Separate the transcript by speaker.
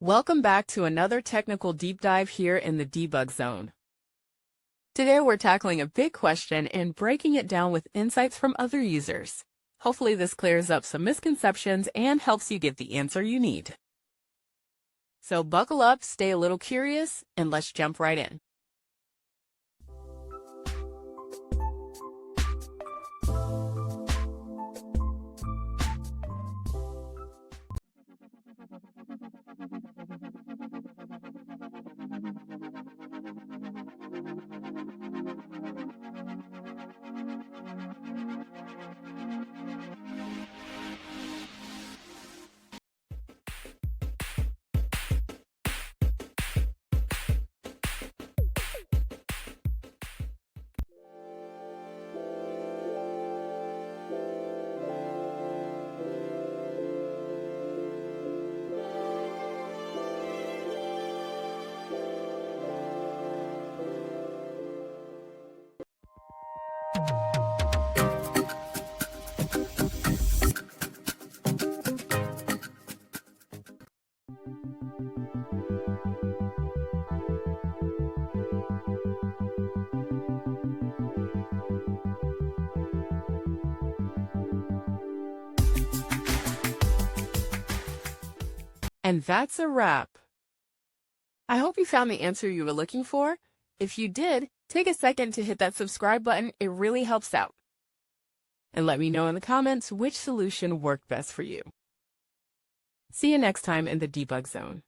Speaker 1: Welcome back to another technical deep dive here in the Debug Zone. Today we're tackling a big question and breaking it down with insights from other users. Hopefully this clears up some misconceptions and helps you get the answer you need. So buckle up, stay a little curious, and let's jump right in. And that's a wrap. I hope you found the answer you were looking for. If you did, take a second to hit that subscribe button. It really helps out. And let me know in the comments which solution worked best for you. See you next time in the Debug Zone.